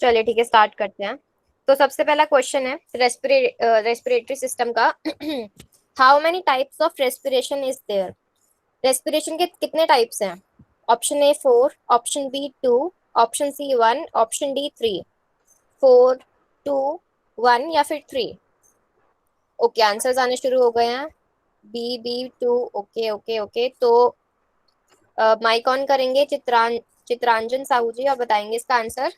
चलिए ठीक है, स्टार्ट करते हैं। तो सबसे पहला क्वेश्चन है रेस्पिरेटरी सिस्टम का। How many types of respiration is there? Respiration के कितने टाइप्स हैं? Option A 4, option B 2, option C 1, option D 3। 4, 2, 1 या फिर 3? ओके, आंसर्स आने शुरू हो गए हैं। B B 2। Okay okay okay, तो माइक ऑन करेंगे चित्रांजन साहू जी और बताएंगे इसका आंसर।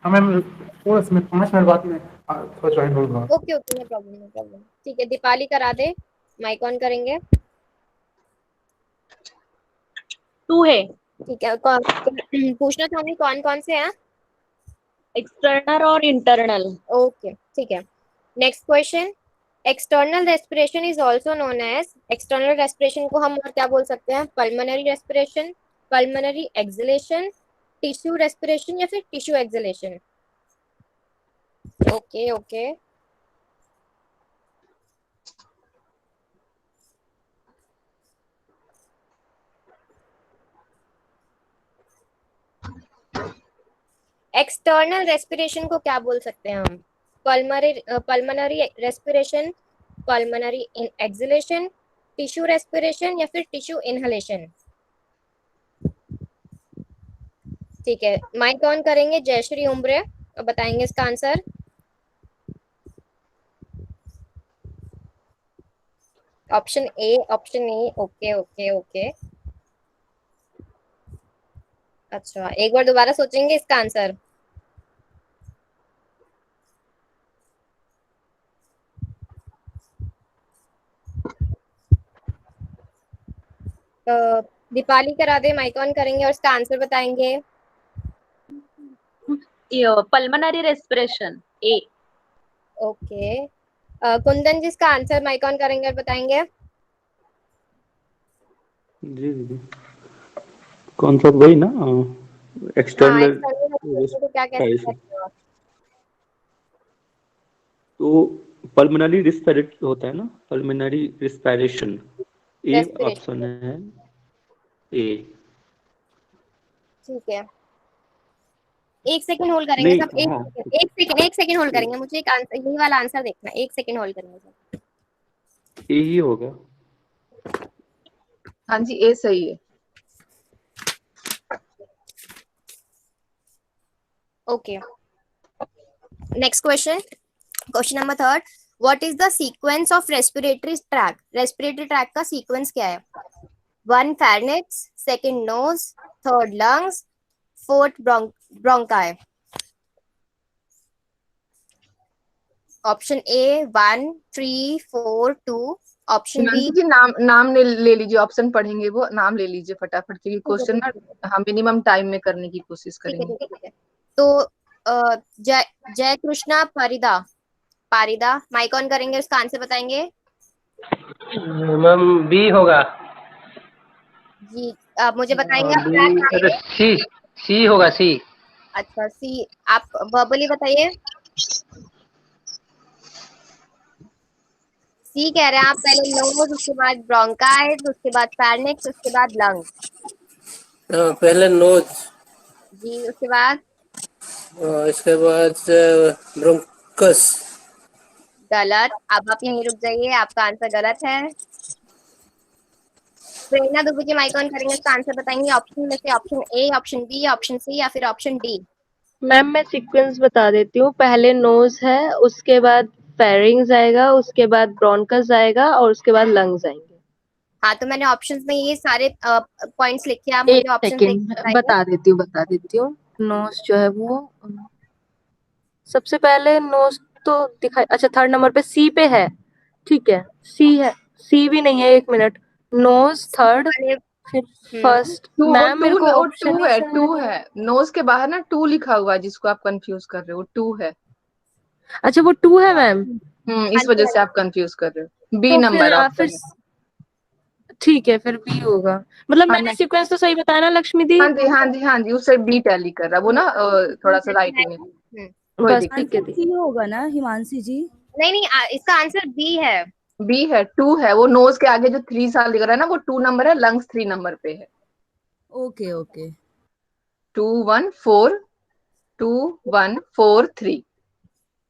हाँ मैम, थोड़ा सा मैं 5 मिनट बाद में थोड़ा ज्वाइन होगा। Okay okay, no problem no problem. ठीक है, दीपाली करा दे, माइक ऑन करेंगे। 2 है। ठीक है, पूछना चाहूंगी कौन कौन से हैं? एक्सटर्नल और इंटरनल। ओके ठीक है। Next question. External respiration is also known as, external respiration को हम और क्या बोल सकते हैं? Pulmonary respiration, pulmonary exhalation, tissue respiration या फिर tissue exhalation? Okay okay, external respiration को क्या बोल सकते हैं हम? Pulmonary respiration, pulmonary exhalation, tissue respiration या फिर टिश्यू इनहलेशन? ठीक है, माइक ऑन करेंगे जयश्री उम्रे और बताएंगे इसका answer. Option A, option A. Okay okay okay, अच्छा एक बार दोबारा सोचेंगे इसका आंसर। दीपाली करा दे, माइक ऑन करेंगे और इसका आंसर बताएंगे। पल्मोनरी रेस्पिरेशन ए। ओके, कुंदन जी इसका आंसर माइक ऑन करेंगे और बताएंगे। जी दीदी, कौन सा वही ना, हाँ, एक्सटर्नल एक्सटर्नल रेस्पिरेशन को क्या कहते रेस्पिरेशन। हैं? तो पल्मोनरी रिस्पिरेट होता है ना, pulmonary respiration. A option respiration, है, ए। ठीक है। एक सेकंड होल्ड करेंगे सब, नहीं, एक हाँ, सेकंड एक सेकंड एक सेकंड होल्ड करेंगे, मुझे एक आंसर, यही वाला आंसर देखना है। एक सेकंड होल्ड करेंगे सब। ए ही होगा। हाँ जी, ए सही है। Okay, next question. Question number third. What is the sequence of respiratory tract? Respiratory tract का सीक्वेंस क्या है? 1 pharynx, second nose, third lungs, fourth bronchi? Option A 1, 3, 4, 2, option B. Himanshu ji, नाम ले लीजिए, ऑप्शन पढ़ेंगे वो, नाम ले लीजिए फटाफट, क्योंकि ठीक है क्वेश्चन ठीक है ना हम मिनिमम टाइम में करने की कोशिश ठीक है करेंगे। ठीक है ठीक है। तो जय जय कृष्णा पारिदा, पारिदा माइक ऑन करेंगे, उसका आंसर बताएंगे। मैम बी होगा। जी, आप मुझे बताएंगे आप क्या बी, चाहेंगे? सी, सी होगा, सी। अच्छा सी, आप वर्बली बताइए। सी कह रहे हैं आप। पहले नोज, उसके बाद ब्रोंकाइड, उसके बाद फेरिंक्स, उसके बाद लंग। पहले नोज, जी, उसके बाद इसके बाद ब्रोंकस। गलत। अब आप यहीं रुक जाइए, आपका आंसर गलत है। प्रेरणा दुबे जी माइक ऑन करेंगे, इसका आंसर बताएंगे। ऑप्शन में से option A, option B, option C या फिर ऑप्शन डी? मैम मैं सीक्वेंस बता देती हूँ। पहले नोज है, उसके बाद फेरिंग्स आएगा, उसके बाद ब्रोंकस आएगा और उसके बाद लंग्स आएंगे। हाँ, तो मैंने ऑप्शंस में ये सारे पॉइंट्स लिखे, आप मुझे एक ऑप्शंस देख सेकेंड बताइए। बता देती हूँ। नोज जो है वो सबसे पहले नोज तो दिखाई, अच्छा थर्ड नंबर पे सी पे है। ठीक है, सी है, सी भी नहीं है, एक मिनट। नोज थर्ड, वाले फिर हम्म फर्स्ट। मैम मेरे को वो ऑप्शन टू ही है, समझ टू नहीं। है। नोज के बाहर ना 2 लिखा हुआ है, जिसको आप कंफ्यूज कर रहे हो, 2 है। अच्छा वो 2 है मैम। इस वजह से आप कंफ्यूज कर रहे हो। बी तो नंबर ऑप्शन है। ठीक है, फिर बी होगा। मतलब हाँ मैंने नहीं, सीक्वेंस तो सही बताया ना लक्ष्मी दी? हाँ जी हाँ जी हाँ जी, उससे बी टैली कर रहा है वो ना, थोड़ा सा राइटिंग है, कोई बस दिक्कत ठीक है आंसर सी होगा ना हिमांशी जी? नहीं नहीं, इसका आंसर बी है। बी है, 2 है। वो नोज के आगे जो 3 साल दिख रहा है ना, वो 2 नंबर है, लंग्स 3 नंबर पे है। Okay okay. 2143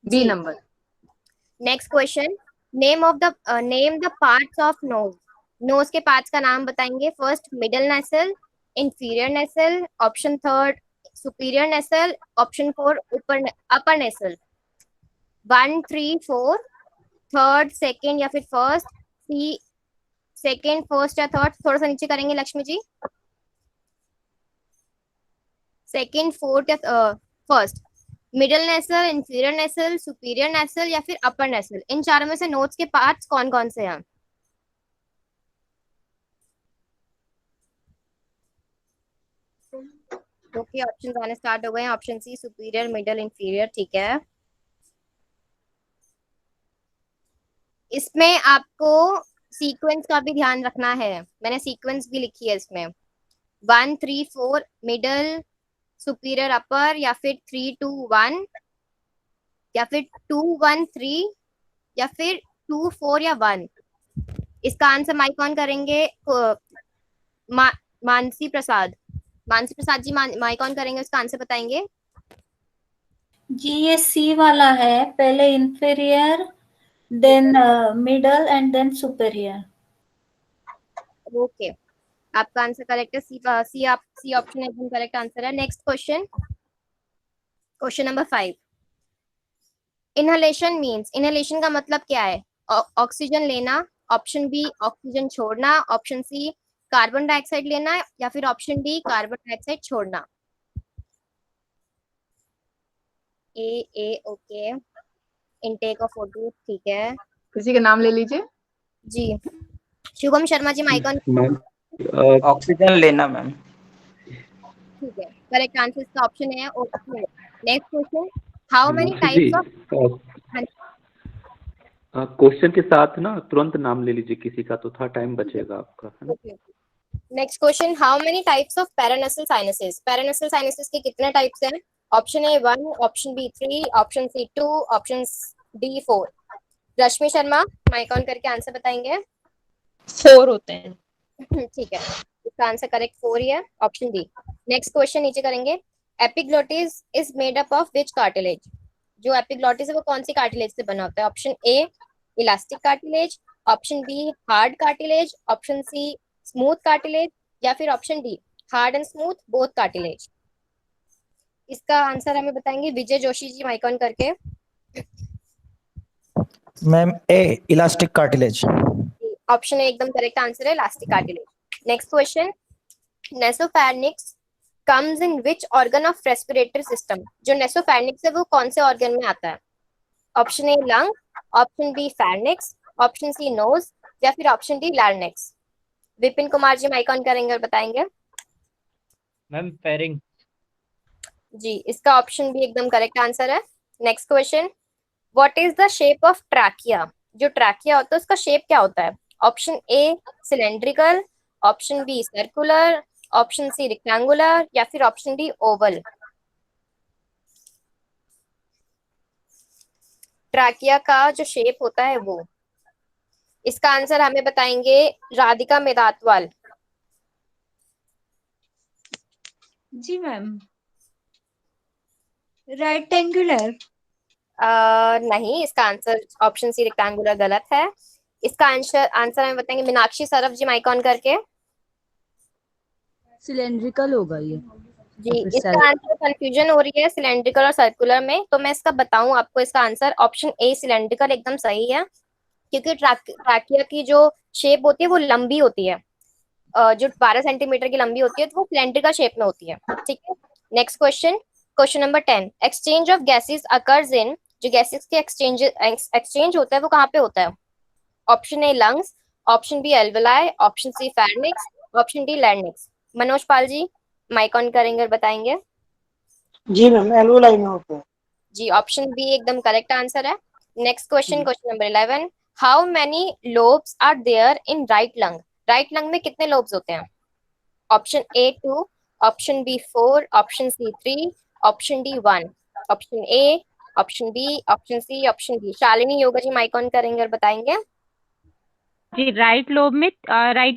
बी जी। Number. Next question, name the parts of nose. Nose के पार्ट्स का नाम बताएंगे। First middle nasal, inferior nasal, option third superior nasal, option four upper nasal. 1 3 4, third second या फिर फर्स्ट, सी सेकंड फर्स्ट या third, थोड़ा सा नीचे करेंगे लक्ष्मी जी। सेकंड फोर्थ या first, middle nasal, inferior nasal, superior nasal या फिर अपर नेसल। इन चारों में से नोट्स के पार्ट्स कौन कौन से हैं? ओके, ऑप्शन आने स्टार्ट हो गए हैं। Option C superior, middle, inferior. ठीक है, इसमें आपको सीक्वेंस का भी ध्यान रखना है। मैंने सीक्वेंस भी लिखी है इसमें। 1 3 4 मिडिल, सुपीरियर अपर, या फिर 3 2 1, या फिर 2 1 3, या फिर 2 4 या 1। इसका आंसर माइक ऑन करेंगे। मानसी प्रसाद, मानसी प्रसाद जी माइक ऑन करेंगे, उसका आंसर बताएंगे। जी ये सी वाला है, पहले inferior, then middle and then superior. Okay, आपका आंसर करेक्ट है। सी ऑप्शन एकदम करेक्ट आंसर है। Next question, question number 5। Inhalation means, inhalation का मतलब क्या है? ऑक्सीजन लेना, ऑप्शन बी ऑक्सीजन छोड़ना, ऑप्शन सी कार्बन डाइऑक्साइड लेना, या फिर ऑप्शन डी कार्बन डाइऑक्साइड छोड़ना। A okay, intake of O2। ठीक है किसी का नाम ले लीजिए। जी, Shubham Sharma ji mic on. Ma'am oxygen लेना मैम। ठीक है, करेक्ट आंसर इसका ऑप्शन है okay. Next question, how many Meenakshi ji, types of. Question के साथ ना तुरंत नाम ले लीजिए किसी का, तो थोड़ा टाइम बचेगा आपका, है ना? Next question, how many types of paranasal sinuses. Paranasal sinuses के कितने टाइप्स हैं? Option A 1, option B 3, option C 2, option D 4। Rashmi Sharma mic on करके आंसर बताएंगे। 4 होते हैं। ठीक है, इसका आंसर करेक्ट 4 ही है, ऑप्शन डी। नेक्स्ट क्वेश्चन नीचे करेंगे, epiglottis is made up of which cartilage. जो एपिग्लोटिस है वो कौन सी कार्टिलेज से बना होता है? Option A elastic cartilage, option B hard cartilage, option C smooth cartilage, या फिर option D hard and smooth both cartilage. इसका आंसर हमें बताएंगे विजय जोशी जी माइक ऑन करके। Ma'am A elastic cartilage. Option A एकदम करेक्ट आंसर है, elastic cartilage. Next question, nasopharynx comes in which organ of respiratory system. जो नेसोफैरिंक्स है वो कौन से ऑर्गन में आता है? Option A lung, option B pharynx, option C nose, या फिर option D larynx. Vipin Kumar ji mic on करेंगे और बताएंगे। मैम फेरिंग। जी, इसका ऑप्शन भी एकदम करेक्ट आंसर है। Next question, what is the shape of trachea. जो ट्रैकिया होता है उसका शेप क्या होता है? Option A cylindrical, option B circular, option C rectangular, या फिर ऑप्शन डी ओवल। ट्रैकिया का जो शेप होता है वो, इसका आंसर हमें बताएंगे राधिका मेदातवाल। जी मैम, रेक्टेंगुलर। नहीं, इसका आंसर ऑप्शन सी रेक्टेंगुलर गलत है। इसका आंसर हमें बताएंगे मीनाक्षी सरफ जी माइक ऑन करके। सिलेंड्रिकल होगा ये। जी, इसका आंसर कंफ्यूजन हो रही है सिलेंड्रिकल और सर्कुलर में, तो मैं इसका बताऊं आपको। इसका आंसर ऑप्शन ए सिलेंड्रिकल एकदम सही है, क्योंकि ट्रैकिया की जो शेप होती है वो लंबी होती है। जो 12 सेंटीमीटर की लंबी होती है, तो वो सिलेंड्रिकल शेप में होती है। ठीक है, next question, question number 10। Exchange of gases occurs in. जो गैसेस के एक्सचेंज होता है वो कहाँ पे होता है? Option A lungs, option B alveoli, option C pharynx, option D larynx. Manoj Pal ji mic on करेंगे और बताएंगे। जी मैम, एल्वोलाई में होता है। जी, ऑप्शन बी एकदम करेक्ट आंसर है। Next question, question number 11। How many lobes are there in right lung. Right lung में कितने लोब्स होते हैं? Option A 2, option B 4, option C 3, option D 1। Option A, option B, option C, option D. Shalini Yoga ji mic on करेंगे और बताएंगे। जी, right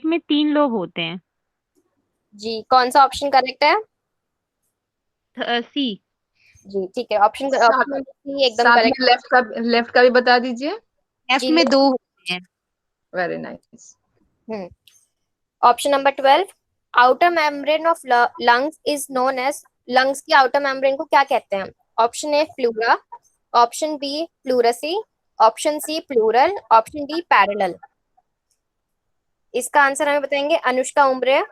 में 3 lobe होते हैं। जी, कौन सा ऑप्शन करेक्ट है? सी। जी ठीक है, ऑप्शन ऑप्शन सी एकदम साथ करेक्ट। में लेफ्ट का भी बता दीजिए। एफ जी में 2 होते हैं। Very nice. Option number 12, outer membrane of lungs is known as, lungs की आउटर मेम्ब्रेन को क्या कहते हैं? Option A pleura, option B pleurisy, option C pleural, option D parallel. इसका आंसर हमें बताएंगे अनुष्का उम्रे।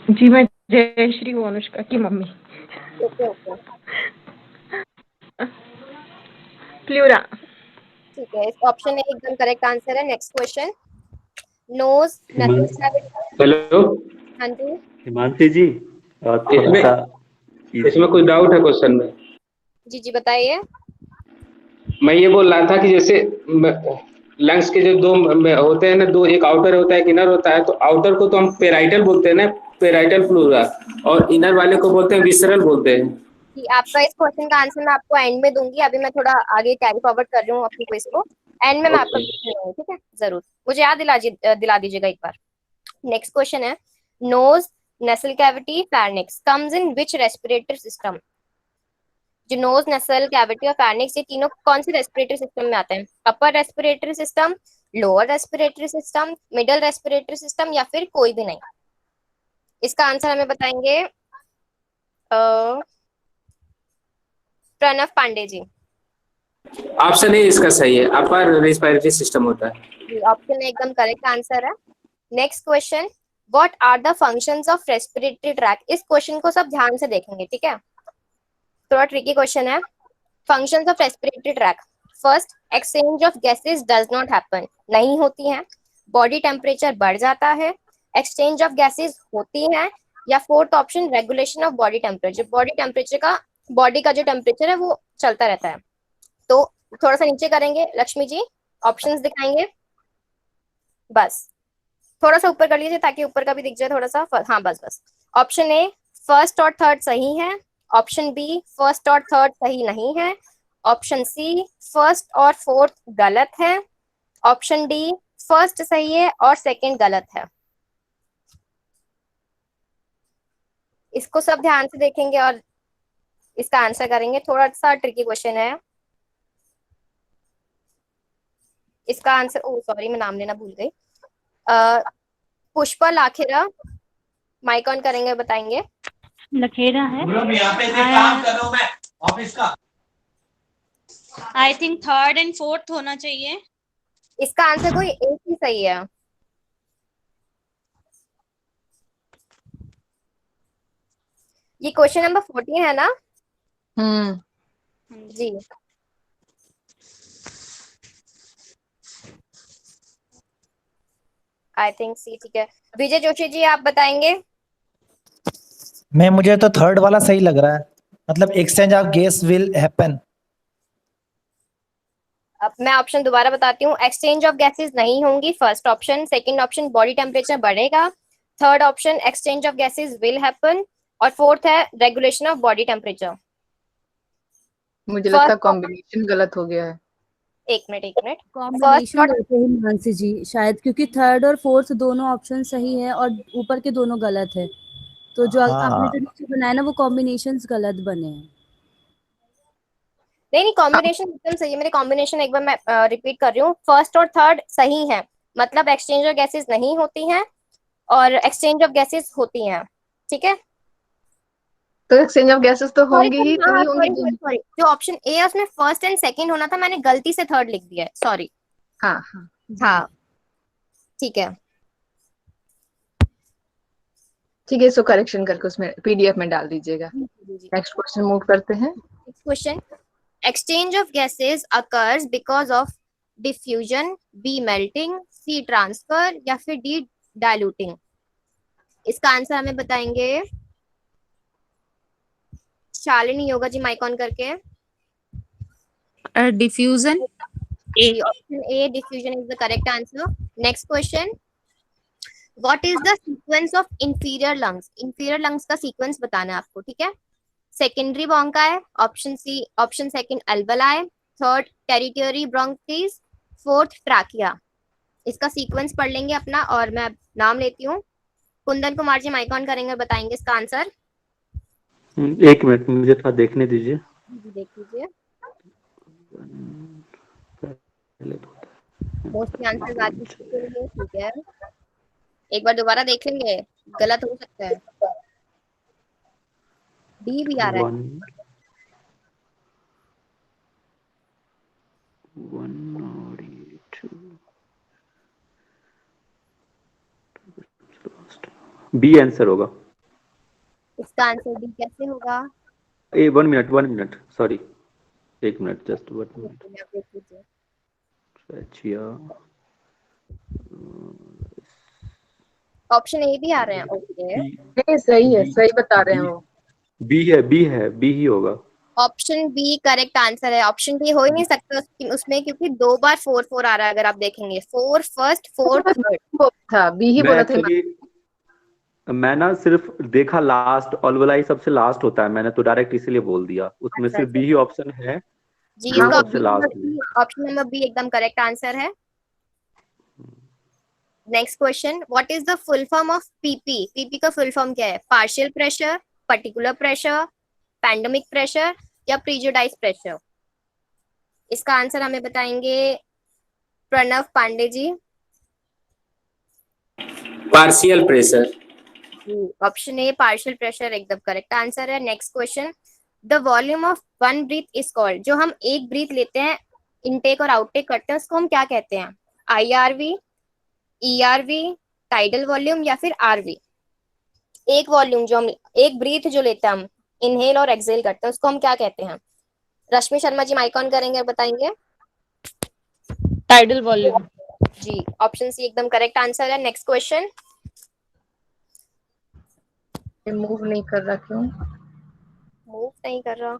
जी मैं जयश्री हूँ, अनुष्का की मम्मी। Okay okay pleura. ठीक है, इस ऑप्शन ए एकदम करेक्ट आंसर है। नेक्स्ट क्वेश्चन, नोज हेलो हाँ जी हिमांशी जी, थोड़ा सा इसमें कुछ डाउट है क्वेश्चन में। जी जी बताइए। मैं ये बोल रहा था कि जैसे लंग्स के जो दो होते हैं ना, दो, एक आउटर होता है एक इनर होता है, तो आउटर को तो हम पेराइटल बोलते हैं ना, पेराइटल फ्लोरा, और इनर वाले को बोलते हैं विसरल बोलते हैं। कि आपका इस क्वेश्चन का आंसर मैं आपको एंड में दूंगी, अभी मैं थोड़ा आगे कैरी फॉरवर्ड कर रही हूँ अपनी क्विज को, एंड में मैं आपको दूंगी, ठीक है? जरूर मुझे याद दिला दीजिएगा एक बार। नेक्स्ट क्वेश्चन है, nose, nasal cavity, pharynx comes in which respiratory system? जो नोज, नेसल कैविटी और फैर्निक्स, ये तीनों कौन से रेस्पिरेटरी सिस्टम में आते हैं? Upper respiratory system, lower respiratory system, middle respiratory system, या फिर कोई भी नहीं? इसका आंसर हमें बताएंगे प्रणव पांडे जी। ऑप्शन ए इसका सही है, अपर रेस्पिरेटरी सिस्टम होता है। ऑप्शन एकदम करेक्ट आंसर है। Next question, what are the functions of respiratory tract? इस क्वेश्चन को सब ध्यान से देखेंगे, ठीक है? थोड़ा ट्रिकी क्वेश्चन है। Functions of respiratory tract, first, exchange of gases does not happen, नहीं होती है। बॉडी टेम्परेचर बढ़ जाता है, एक्सचेंज ऑफ गैसेस होती है, या fourth option, regulation of body temperature, body temperature का, बॉडी का जो टेम्परेचर है वो चलता रहता है। तो थोड़ा सा नीचे करेंगे लक्ष्मी जी, ऑप्शंस दिखाएंगे, बस थोड़ा सा ऊपर कर लीजिए ताकि ऊपर का भी दिख जाए थोड़ा सा। हाँ बस बस। ऑप्शन ए फर्स्ट और थर्ड सही है, ऑप्शन बी फर्स्ट और थर्ड सही नहीं है, ऑप्शन सी फर्स्ट और फोर्थ गलत है, ऑप्शन डी फर्स्ट सही है और सेकंड गलत है। इसको सब ध्यान से देखेंगे और इसका आंसर करेंगे। थोड़ा सा ट्रिकी क्वेश्चन है। इसका आंसर, ओ सॉरी मैं नाम लेना भूल गई, पुष्पा लाखेरा, माइक ऑन करेंगे, बताएंगे। लखेरा है। I think third and fourth होना चाहिए। इसका आंसर कोई एक ही सही है। ये क्वेश्चन नंबर 14 है ना? जी आई थिंक सी, ठीक है। विजय जोशी जी आप बताएंगे। मैं मुझे तो थर्ड वाला सही लग रहा है, मतलब exchange of gas will happen. अब मैं ऑप्शन दोबारा बताती हूँ, एक्सचेंज ऑफ गैसेस नहीं होंगी, first option. Second option, body temperature बढ़ेगा। Third option, exchange of gases will happen. और फोर्थ है रेगुलेशन ऑफ बॉडी टेम्परेचर। मुझे लगता है कॉम्बिनेशन गलत हो गया है। एक मिनट कॉम्बिनेशन होते हैं मानसी जी शायद, क्योंकि थर्ड और फोर्थ दोनों ऑप्शन सही है और ऊपर के दोनों गलत है, तो जो आपने जो नीचे बनाया ना वो कॉम्बिनेशंस गलत बने हैं। नहीं कॉम्बिनेशन एकदम सही है, मेरे कॉम्बिनेशन एक बार मैं रिपीट कर रही हूँ। फर्स्ट और थर्ड सही है, मतलब एक्सचेंज ऑफ गैसेस नहीं होती हैं और एक्सचेंज ऑफ गैसेस होती हैं, ठीक है? तो एक्सचेंज ऑफ गैसेस तो होंगे ही, तभी होंगे। सॉरी, जो ऑप्शन ए है उसमें फर्स्ट एंड सेकंड होना था, मैंने गलती से थर्ड लिख दिया है, सॉरी। हाँ हाँ ठीक है ठीक है, इसको करेक्शन करके उसमें पीडीएफ में डाल दीजिएगा। नेक्स्ट क्वेश्चन मूव करते हैं। Next question, exchange of gases occurs because of diffusion, B melting, C transfer, या फिर डी डाइल्यूटिंग। इसका आंसर हमें बताएंगे शालिनी योगा जी, माइक ऑन करके। Diffusion. Option A diffusion is the correct answer. Next question, what is the sequence of inferior lungs? Inferior lungs का sequence बताना है आपको, ठीक है? Secondary bronchi, option C, option second alveoli, third tertiary bronchus, fourth trachea. इसका sequence पढ़ लेंगे अपना और मैं नाम लेती हूँ। कुंदन कुमार जी माइक ऑन करेंगे और बताएंगे इसका आंसर। एक मिनट मुझे थोड़ा देखने दीजिए। जी देख लीजिए, पहले तो मोस्टली आंसर आ चुके हैं। ठीक है, एक बार दोबारा देख लेंगे, गलत हो सकता है। डी भी आ रहा है। 1 और 2 बी आंसर होगा। इसका आंसर डी कैसे होगा? 1 minute sorry, 1 minute just 1 minute. आप देख लीजिए। ऑप्शन ए भी आ रहे हैं। ओके, नहीं सही है, सही बता रहे हैं वो। बी ही होगा। ऑप्शन बी करेक्ट आंसर है। ऑप्शन बी हो ही नहीं सकता उसमें, क्योंकि 2 बार 4 आ रहा है। अगर आप देखेंगे 4 फर्स्ट 4 थर्ड था, बी ही बोला था। मैं ना सिर्फ देखा लास्ट ऑल वाला ही सबसे लास्ट होता है, मैंने तो डायरेक्ट इसीलिए बोल दिया। उसमें अच्छा, सिर्फ बी ही ऑप्शन है जी। जो इसका सबसे लास्ट में। ऑप्शन नंबर बी एकदम करेक्ट आंसर है। Next question, what is the full form of PP? PP का फुल फॉर्म क्या है? Partial pressure, particular pressure, pandemic pressure या प्रीजुडाइज प्रेशर? इसका आंसर हमें बताएंगे Pranav Pandey ji. Partial pressure. Option A partial pressure एकदम करेक्ट आंसर है। Next question, the volume of one breath is called. जो हम एक ब्रीथ लेते हैं, इनटेक और आउटटेक करते हैं, उसको हम क्या कहते हैं? आईआरवी, ईआरवी, टाइडल वॉल्यूम या फिर आरवी? एक वॉल्यूम जो हम एक ब्रीथ जो लेते हैं, हम इनहेल और एक्सहेल करते हैं, उसको हम क्या कहते हैं? रश्मि शर्मा जी माइक ऑन करेंगे और बताएंगे। Tidal volume. जी, ऑप्शन सी एकदम करेक्ट आंसर है। नेक्स्ट क्वेश्चन, मूव नहीं कर रहा क्यों? मूव नहीं कर रहा।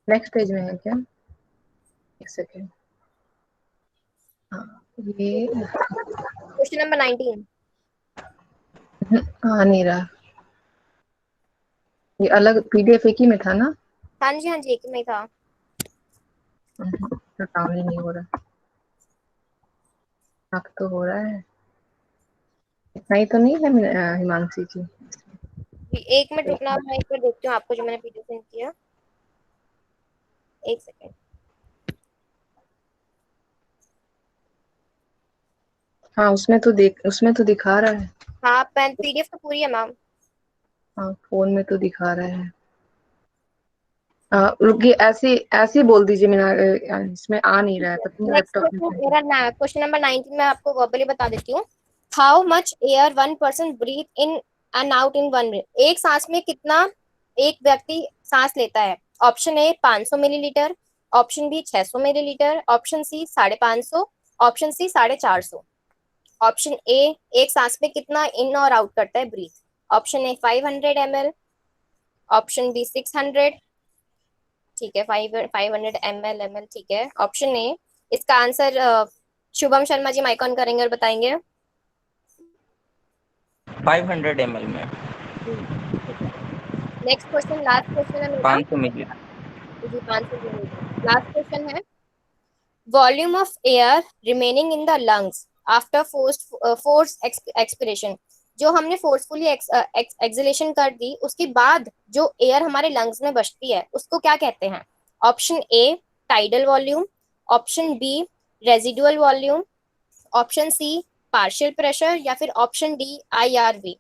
नेक्स्ट पेज में है क्या? एक सेकेंड। हाँ, ये क्वेश्चन नंबर 19 आ नहीं रहा। ये अलग पीडीएफ एक ही में था ना? हाँ जी, हाँ जी, एक में था। तो काम ही नहीं हो रहा। अब तो हो रहा है। इतना ही तो नहीं है हिमांशी जी? एक मिनट रुकना, मैं एक बार देखती हूँ आपको जो मैंने पीडीएफ सेंड किया। एक सेकेंड। हाँ उसमें तो दिखा रहा है। हाँ, पीडीएफ तो पूरी है मैम। हाँ फोन में तो दिखा रहा है। रुकिए, ऐसे बोल दीजिए। मेरा इसमें आ नहीं रहा है, पता नहीं लैपटॉप में। मेरा क्वेश्चन नंबर 19 में आपको वर्बली बता देती हूँ। How much air 1 person breathe in and out in 1 minute? एक सांस में कितना एक व्यक्ति सांस लेता है? Option A 500 millilitre, option B 600 millilitre, option C 550, option C 450। Option A एक सांस में कितना इन और आउट करता है breathe? Option A 500 ml, option B 600, ठीक है 500 ml, ठीक है ऑप्शन ए। इसका answer Shubham Sharma ji mic on करेंगे और बताएंगे। 500 ml में। नेक्स्ट क्वेश्चन, लास्ट क्वेश्चन है मेरा। 500 मिली। जी 500 मिलीलीटर। लास्ट क्वेश्चन है, volume of air remaining in the lungs after force expiration. जो हमने फोर्सफुली एक्सलेशन कर दी, उसके बाद जो एयर हमारे लंग्स में बचती है, उसको क्या कहते हैं? Option A tidal volume, option B residual volume, option C partial pressure या फिर ऑप्शन डी आईआरवी।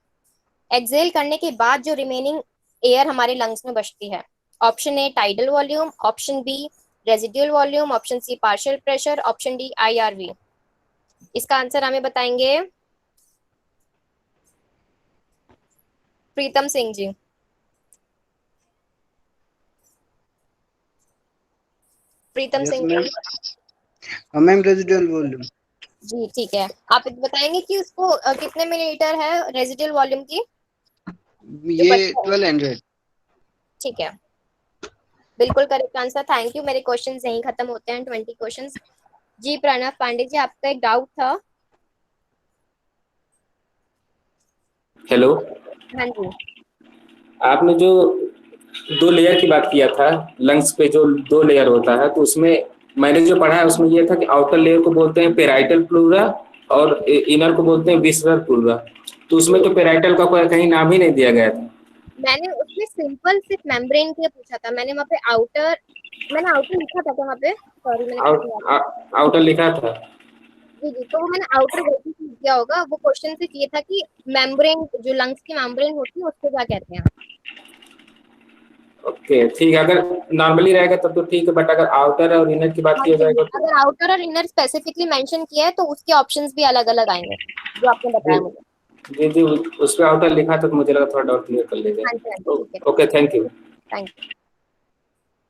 एक्सहेल करने के बाद जो रिमेनिंग एयर हमारे लंग्स में बचती है, option A tidal volume, option B residual volume, option C partial pressure, option D IRV. इसका आंसर हमें बताएंगे Pritam Singh ji. Pritam Singh ji. Ma'am residual volume. जी ठीक है, आप बताएंगे कि उसको कितने मिलीलीटर है रेजिडुअल वॉल्यूम की? ये 1200। ठीक है, बिल्कुल करेक्ट आंसर। Thank you. मेरे क्वेश्चंस यहीं खत्म होते हैं, 20 क्वेश्चंस। जी प्रणव पांडे जी, आपका एक डाउट था। हेलो, हाँ जी। आपने जो 2 लेयर की बात किया था, लंग्स पे जो 2 लेयर होता है, तो उसमें मैंने जो पढ़ा है उसमें यह था कि आउटर लेयर को बोलते हैं पेराइटल प्लूरा और इनर को बोलते हैं विसरल प्लूरा। तो उसमें तो पेराइटल का कोई कहीं नाम ही नहीं दिया गया था। मैंने उसमें सिंपल सिर्फ मेम्ब्रेन के लिए पूछा था, मैंने वहाँ पे आउटर लिखा था वहाँ पे, सॉरी मैंने आउटर लिखा था। जी, तो वो मैंने आउटर गलती से किया होगा, वो क्वेश्चन से ये था कि मेम्ब्रेन, जो लंग्स की मेम्ब्रेन होती है उसको क्या कहते हैं। ओके ठीक है, अगर नॉर्मली रहेगा तब तो ठीक है, बट अगर आउटर और इनर की बात हाँ किया जी, जाएगा तो अगर आउटर और इनर स्पेसिफिकली मेंशन किया है तो उसके ऑप्शंस भी अलग अलग आएंगे जो आपने बताया मुझे। जी जी, उस पे आउटर लिखा था तो मुझे लगा थोड़ा डाउट क्लियर कर लीजिए। हाँ जी, ठीक है, okay, thank you. Thank you.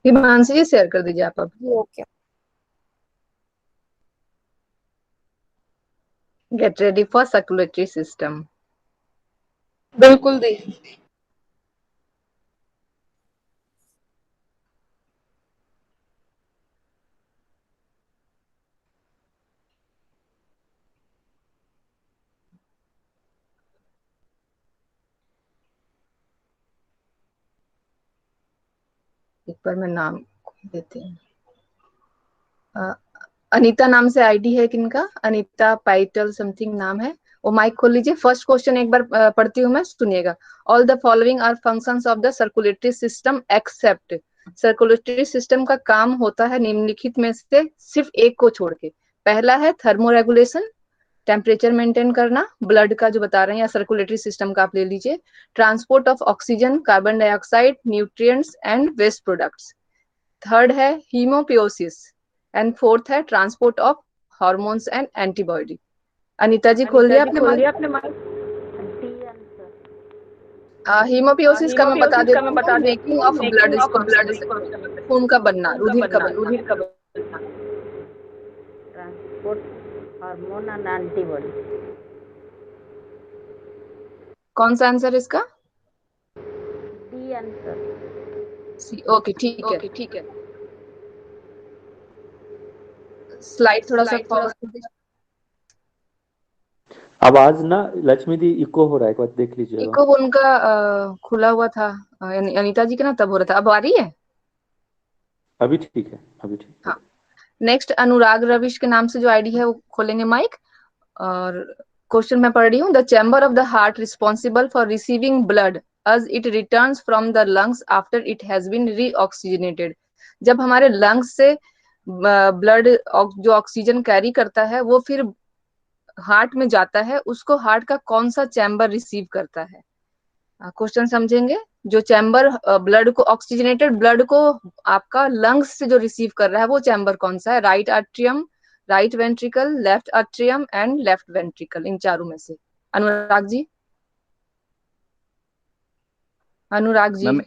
Himanshu ji share कर दीजिए आप अब। जी okay. Get ready for circulatory system. बिल्कुल दी। एक बार मैं नाम देती हूँ। अनीता नाम से आईडी है किनका, अनीता पाइटल समथिंग नाम है। वो माइक खोल लीजिए। फर्स्ट क्वेश्चन एक बार पढ़ती हूँ मैं, सुनिएगा। All the following are functions of the circulatory system except. Circulatory system का काम होता है निम्नलिखित में से सिर्फ एक को छोड़ के। पहला है थर्मोरेगुलेशन, टेम्परेचर मेंटेन करना, ब्लड का जो बता रहे हैं, या सर्कुलेटरी सिस्टम का आप ले लीजिए। Transport of oxygen, carbon dioxide, nutrients and waste products. Third है हीमोपियोसिस एंड फोर्थ है transport of hormones and antibody. Anita ji खोलिए अपने माइक। हीमोपियोसिस का मैं बता देती हूँ, मेकिंग ऑफ ब्लड, इसको ब्लड खून का बनना, रुधिर का बनना। Transport hormone and antibody. कौन सा आंसर इसका? D answer. ओके ठीक है। स्लाइड थोड़ा सा फॉरवर्ड कर दीजिए। आवाज ना लक्ष्मी दी इको हो रहा है, एक बार देख लीजिएगा। इको उनका खुला हुआ था, अनीता जी का ना, तब हो रहा था। अब आ रही है? अभी ठीक है, अभी ठीक। हाँ। नेक्स्ट अनुराग रविश के नाम से जो आईडी है वो खोलेंगे माइक। और क्वेश्चन मैं पढ़ रही हूँ। The chamber of the heart responsible for receiving blood as it returns from the lungs after it has been reoxygenated। जब हमारे लंग्स से ब्लड जो ऑक्सीजन कैरी करता है वो फिर हार्ट में जाता है, उसको हार्ट का कौन सा चैम्बर रिसीव करता है? क्वेश्चन समझेंगे। जो चैम्बर ब्लड को, ऑक्सीजनेटेड ब्लड को आपका लंग्स से जो रिसीव कर रहा है वो चैम्बर कौन सा है? Right atrium, right ventricle, left atrium and left ventricle, इन चारों में से। Anurag ji. Anurag ji ma'am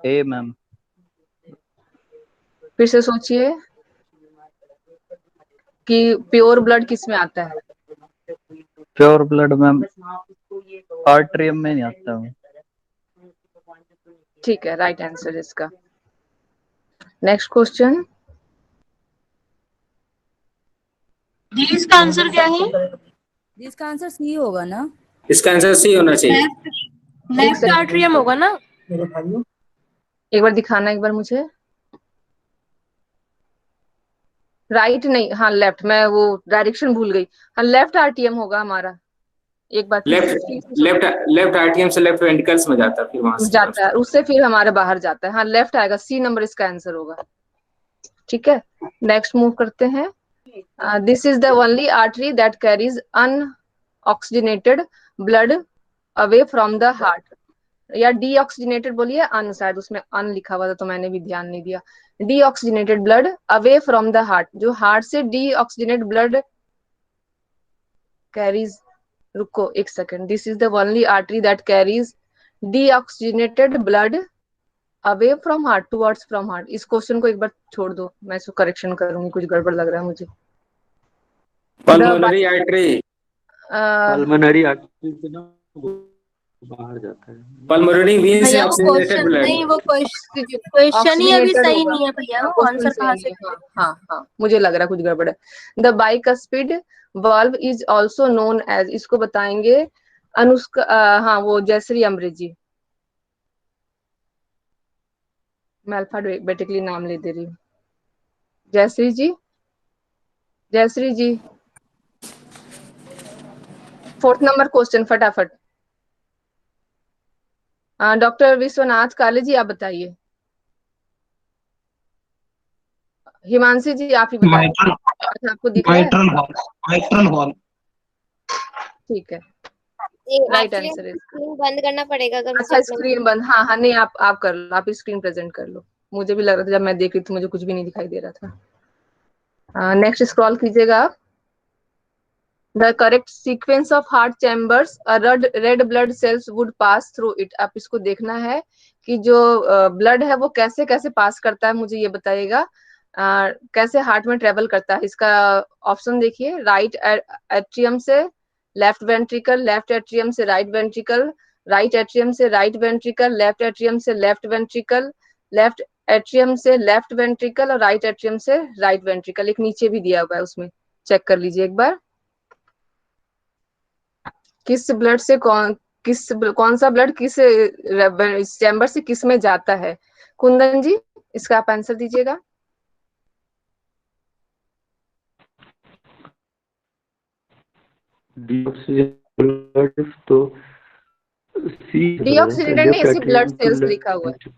A ma'am. फिर से सोचिए कि प्योर ब्लड किस में आता है? प्योर ब्लड मैम आर्ट्रियम में नहीं आता है। ठीक है, राइट आंसर इसका। Next question. इसका आंसर क्या है? इसका आंसर सी होगा ना? इसका आंसर सी होना चाहिए। लेफ्ट आर्ट्रियम होगा ना? एक बार दिखाना, एक बार मुझे। राइट नहीं, हाँ लेफ्ट, मैं वो डायरेक्शन भूल गई। हाँ लेफ्ट आर्टियम होगा हमारा। एक बार लेफ्ट आर्टियम से लेफ्ट वेंट्रिकल्स में जाता है, फिर वहां से जाता है, उससे फिर हमारे बाहर जाता है। हाँ लेफ्ट आएगा, सी नंबर इसका आंसर होगा। ठीक है, नेक्स्ट मूव करते हैं। This is the only artery that carries unoxygenated blood away from the heart. या डीऑक्सीजनेटेड बोलिए, अन, शायद उसमें अन लिखा हुआ था तो मैंने भी ध्यान नहीं दिया। Deoxygenated blood away from the heart, जो हार्ट से डीऑक्सीजनेटेड ब्लड कैरीज, रुको एक second. This is the only artery that carries deoxygenated blood away from heart towards from heart. इस क्वेश्चन को एक बार छोड़ दो, मैं इसको करेक्शन करूंगी, कुछ गड़बड़ लग रहा है मुझे। पल्मोनरी आर्टरी, पल्मोनरी आर्टरी से ना बाहर जाता है। पल्मोनरी वीन्स से भैया वो ऑक्सीजनेटेड क्वेश्चन ब्लड। नहीं, वो क्वेश्चन ही अभी सही नहीं है भैया, वो आंसर कहाँ से? हाँ, मुझे लग रहा है कुछ गड़बड़ है। The bicuspid valve is also known as, इसको बताएंगे अनुष्का, हाँ वो जयश्री अमृत जी। मैं अल्फाबेटिकली नाम ले दे रही हूँ। जयश्री जी, जयश्री जी। 4th नंबर क्वेश्चन फटाफट। डॉक्टर विश्वनाथ काले जी आप बताइए। हिमांशी जी आप ही बताइए। अच्छा, आपको दिख रहा है? Mitral hall. ठीक है, ये राइट एक्चुअली आंसर है। स्क्रीन बंद करना पड़ेगा अगर मुझे अच्छा अपना स्क्रीन बंद, हाँ हाँ नहीं आप कर लो, आप स्क्रीन प्रेजेंट कर लो। मुझे भी लग रहा था जब मैं देख रही थी मुझे कुछ भी नहीं दिखाई दे रहा था। नेक्स्ट स्क्रॉल कीजिएगा आप। The correct sequence of heart chambers red blood cells would pass through it. आप इसको देखना है कि जो ब्लड है वो कैसे कैसे पास करता है, मुझे ये बताइएगा। कैसे हार्ट में ट्रेवल करता है। इसका ऑप्शन देखिए, राइट एट्रियम से लेफ्ट वेंट्रिकल, लेफ्ट एट्रियम से राइट वेंट्रिकल, राइट एट्रियम से राइट वेंट्रिकल, लेफ्ट एट्रियम से लेफ्ट वेंट्रिकल, लेफ्ट एट्रियम से लेफ्ट वेंट्रिकल और राइट एट्रियम से राइट वेंट्रिकल। एक नीचे भी दिया हुआ है, उसमें चेक कर लीजिए एक बार। किस ब्लड से कौन सा ब्लड किस चैम्बर से किस में जाता है। कुंदन जी इसका आप आंसर दीजिएगा। डीऑक्सीजन तो सी डीऑक्सीनेटेड नहीं, लेफ्ट सिर्फ ब्लड एट्रियम टू सेल्स लिखा हुआ है,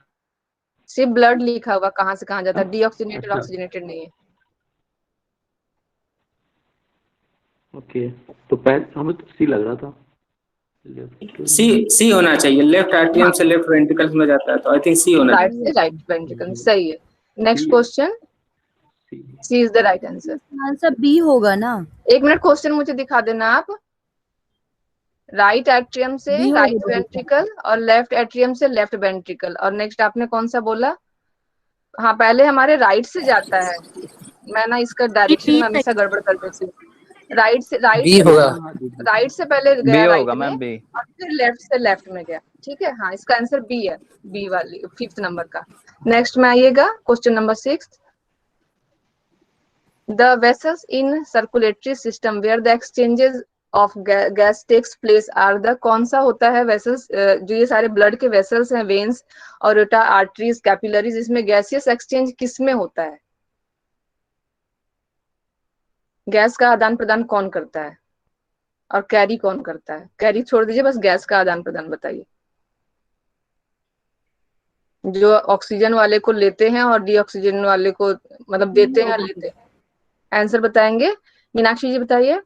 सिर्फ ब्लड लिखा हुआ, कहाँ से कहाँ जाता है। डीऑक्सीनेटेड अच्छा ऑक्सीजनेटेड नहीं है। ओके, तो पहले हमें तो सी लग रहा था। सी होना चाहिए, लेफ्ट एट्रियम से लेफ्ट वेंट्रिकल में जाता है, तो आई थिंक सी होना राइट चाहिए। से राइट वेंट्रिकल सही है। Next question, C is the right answer. Answer B होगा ना? एक मिनट, क्वेश्चन मुझे दिखा देना आप। राइट एट्रियम से बी होगा राइट दीदी। वेंट्रिकल और लेफ्ट एट्रियम से लेफ्ट वेंट्रिकल। और नेक्स्ट आपने कौन सा बोला? हाँ पहले हमारे राइट से जाता है। मैं ना इसका डायरेक्शन में हमेशा गड़बड़ कर देती हूँ। राइट से बी होगा। पहले बी गया राइट होगा में मैम, बी। और फिर लेफ्ट से लेफ्ट में गया। ठीक है, हाँ इसका आंसर बी है, बी वाली 5th नंबर का। नेक्स्ट में आइएगा question number 6। The vessels in circulatory system where the exchanges of gas takes place are the कौन सा होता है वेसल्स, जो ये सारे ब्लड के वेसल्स हैं, वेन्स और आर्टरीज कैपिलरीज, इसमें गैसियस एक्सचेंज किस में होता है? गैस का आदान प्रदान कौन करता है और कैरी कौन करता है? कैरी छोड़ दीजिए, बस गैस का आदान प्रदान बताइए। जो ऑक्सीजन वाले को लेते हैं और डीऑक्सीजन वाले को मतलब देते हैं लेते हैं। आंसर बताएंगे, मीनाक्षी जी बताइए।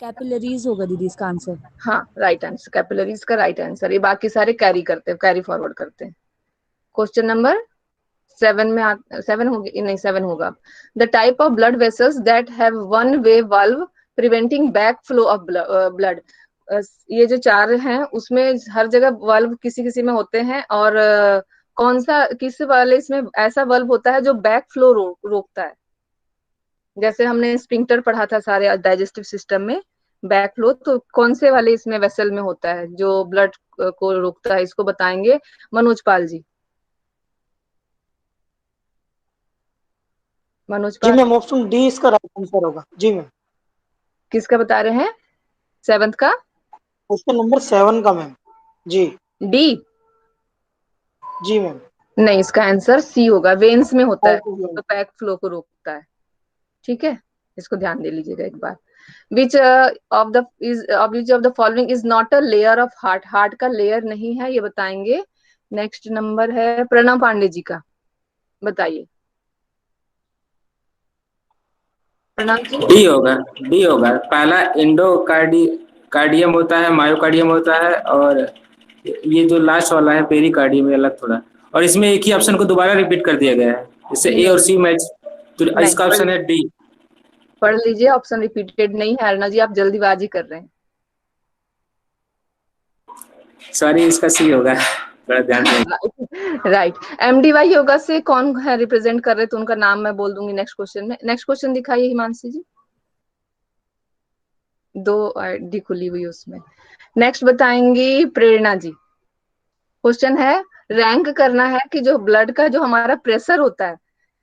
कैपिलरीज होगा दीदी इसका आंसर। हाँ राइट आंसर, कैपिलरीज का राइट आंसर। ये बाकी सारे कैरी करते हैं, कैरी फॉरवर्ड करते हैं। क्वेश्चन नंबर 7 में 7 होगी नहीं 7 होगा। The type of blood vessels that have one way valve preventing back flow of blood. ये जो 4 हैं उसमें हर जगह वाल्व किसी किसी में होते हैं, और कौन सा किस वाले इसमें ऐसा वाल्व होता है जो बैक फ्लो रोकता है। जैसे हमने स्पिंक्टर पढ़ा था सारे डाइजेस्टिव सिस्टम में, बैक फ्लो, तो कौन से वाले इसमें वेसल में होता है जो ब्लड को रोकता है? इसको बताएंगे मनोज पाल जी। मनोज जी पाल मैम, ऑप्शन डी इसका राइट आंसर होगा। जी मैम। किसका बता रहे हैं? 7th का क्वेश्चन नंबर 7 का मैम। जी डी। जी मैम। नहीं, इसका आंसर सी होगा, वेन्स में होता है तो बैक फ्लो को रोकता है। ठीक है, इसको ध्यान दे लीजिएगा एक बार। Which of the following is not a layer of heart. Heart का लेयर नहीं है, ये बताएंगे। नेक्स्ट नंबर है प्रणव पांडे जी का, बताइए। प्रणव जी। डी होगा, डी होगा। पहला कार्डियम होता है, मायोकार्डियम होता है, और ये जो लास्ट वाला है पेरिकार्डियम, अलग थोड़ा। और इसमें एक ही ऑप्शन को दोबारा रिपीट कर दिया गया है, इससे ए और सी मैच, तो इसका ऑप्शन है डी। पढ़ लीजिए, ऑप्शन रिपीटेड नहीं है। अरुणा जी आप जल्दीबाजी कर रहे हैं। सॉरी, इसका सी होगा, थोड़ा ध्यान दें। राइट। एमडीवाई योगा से कौन है रिप्रेजेंट कर रहे, तो उनका नाम मैं बोल दूंगी नेक्स्ट क्वेश्चन में। नेक्स्ट क्वेश्चन दिखाइए हिमांशी जी, 2 आईडी खुली हुई उसमें। नेक्स्ट बताएंगी प्रेरणा जी। क्वेश्चन है, रैंक करना है कि जो ब्लड का जो हमारा प्रेशर होता है,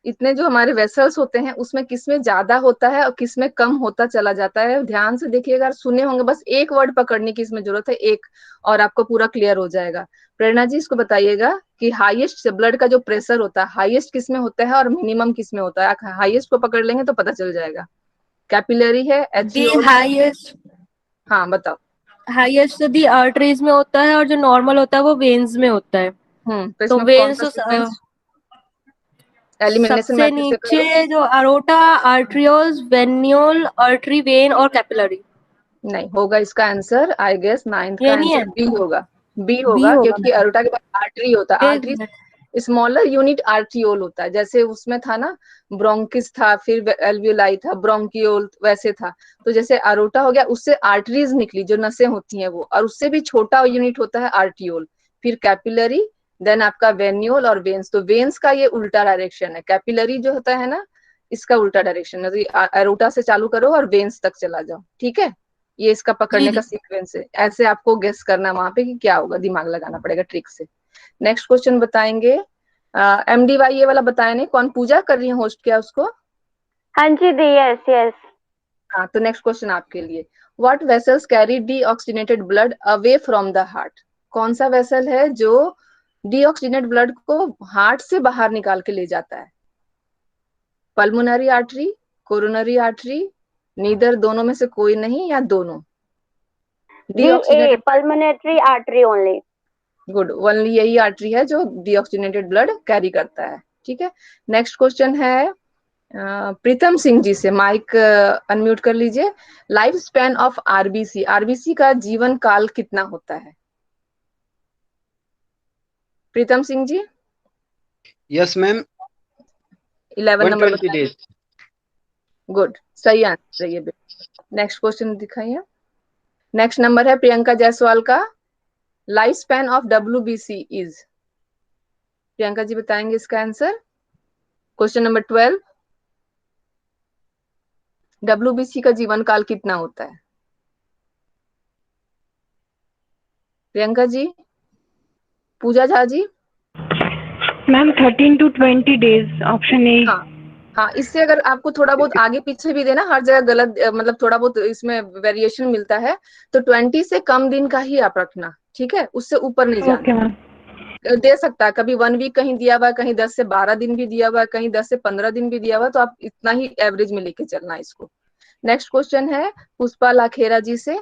इतने जो हमारे वेसल्स होते हैं उसमें किसमें ज्यादा होता है और किसमें कम होता चला जाता है। ध्यान से देखिएगा, सुने होंगे, बस एक वर्ड पकड़ने की इसमें जरूरत है, एक, और आपको पूरा क्लियर हो जाएगा। प्रेरणा जी इसको बताइएगा कि हाईएस्ट ब्लड का जो प्रेशर होता है हाईएस्ट किस में होता है और मिनिमम किस में होता है। हाईएस्ट को पकड़ लेंगे तो पता चल जाएगा। कैपिलरी है, डी हाईएस्ट। हाँ बताओ। हाईएस्ट दी आर्टरीज में होता है और जो नॉर्मल होता है वो वेन्स में होता है। तो तो इसमें कौन वेन्स सा सीक्वेंस एलिमिनेशन सबसे मैट्रिक्स से करो। नीचे जो aorta, arterioles, venule, artery, when और कैपिलरी। नहीं होगा इसका आंसर, आई गेस नाइन्थ का ये नहीं आंसर है, बी होगा। बी बी होगा होगा क्योंकि मैम। अरोटा के बाद आर्टरी होता है। एक artery minute. Smaller unit arteriole होता है, जैसे उसमें था ना ब्रोंकिस था, फिर एल्वियोलाई था, ब्रोंकियोल वैसे था। तो जैसे अरोटा हो गया, उससे आर्टरीज निकली जो नसें होती हैं वो, और उससे भी छोटा यूनिट होता है आर्टियोल, फिर कैपिलरी, देन आपका वेन्यूल और वेन्स। तो वेन्स का ये उल्टा डायरेक्शन है, कैपिलरी जो होता है ना इसका उल्टा डायरेक्शन है। तो अरोटा से चालू करो और वेन्स तक चला जाओ, ठीक है। ये इसका पकड़ने का सीक्वेंस है। ऐसे आपको गेस करना वहां पे कि क्या होगा, दिमाग लगाना पड़ेगा ट्रिक से। नेक्स्ट क्वेश्चन बताएंगे। MDY ये वाला बताया नहीं, कौन पूजा कर रही है, होस्ट किया उसको? हाँ जी दी, यस यस। हाँ, तो नेक्स्ट क्वेश्चन आपके लिए। What vessels carry deoxygenated blood away from the heart? कौन सा वेसल है जो डीऑक्सीजनेटेड ब्लड को हार्ट से बाहर निकाल के ले जाता है? Pulmonary artery, coronary artery, neither दोनों में से कोई नहीं, या दोनों? दी ए, पल्मोनेटरी आर्टरी ओनली। गुड, ओनली यही आर्टरी है जो डीऑक्सीजनेटेड ब्लड कैरी करता है, ठीक है। नेक्स्ट क्वेश्चन है प्रीतम सिंह जी से, माइक अनम्यूट कर लीजिए। Life span of RBC, RBC का जीवन काल कितना होता है? Pritam Singh ji. Yes ma'am, 11 number 120 बताइए। days। गुड, सही आंसर है ये। नेक्स्ट क्वेश्चन दिखाइए। नेक्स्ट नंबर है प्रियंका जायसवाल का। Life span of WBC is? Priyanka ji बताएंगे इसका आंसर। क्वेश्चन नंबर 12, WBC का जीवन काल कितना होता है? Priyanka ji, Pooja Jha ji. Ma'am 13 to 20 days, option A. हाँ हाँ, इससे अगर आपको थोड़ा बहुत आगे पीछे भी देना, हर जगह गलत मतलब थोड़ा बहुत इसमें वेरिएशन मिलता है, तो 20 से कम दिन का ही आप रखना, ठीक है, उससे ऊपर नहीं ओके जाना। मैम। दे सकता है कभी 1 वीक कहीं दिया हुआ है, कहीं 10 से 12 दिन भी दिया हुआ है, कहीं 10 से 15 दिन भी दिया हुआ है, तो आप इतना ही एवरेज में लेके चलना इसको। नेक्स्ट क्वेश्चन है पुष्पा लाखेरा जी से।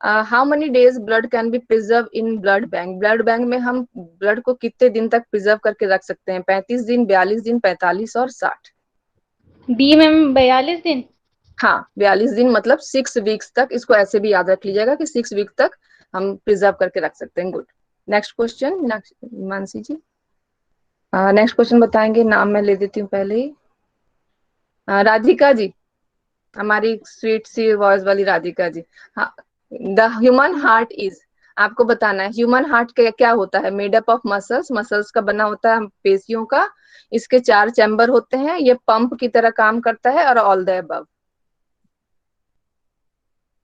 How many days blood can be preserve in blood bank? Blood bank में हम ब्लड को कितने दिन तक प्रिजर्व करके रख सकते हैं? 35 दिन, 42 दिन, 45 और 60? डी मैम 42 दिन। हाँ, 42 दिन मतलब 6 वीक्स तक, इसको ऐसे भी याद रख लीजिएगा कि 6 वीक तक हम प्रिजर्व करके रख सकते हैं। गुड। नेक्स्ट क्वेश्चन मानसी जी। नेक्स्ट क्वेश्चन बताएंगे, नाम मैं ले देती हूँ पहले ही। राधिका जी, हमारी स्वीट सी वॉइस वाली राधिका जी। हाँ, द ह्यूमन हार्ट इज, आपको बताना है ह्यूमन हार्ट क्या होता है? Made up of muscles, muscles का बना होता है, पेशियों का। इसके 4 चैम्बर होते हैं, ये पंप की तरह काम करता है, और ऑल द अबव।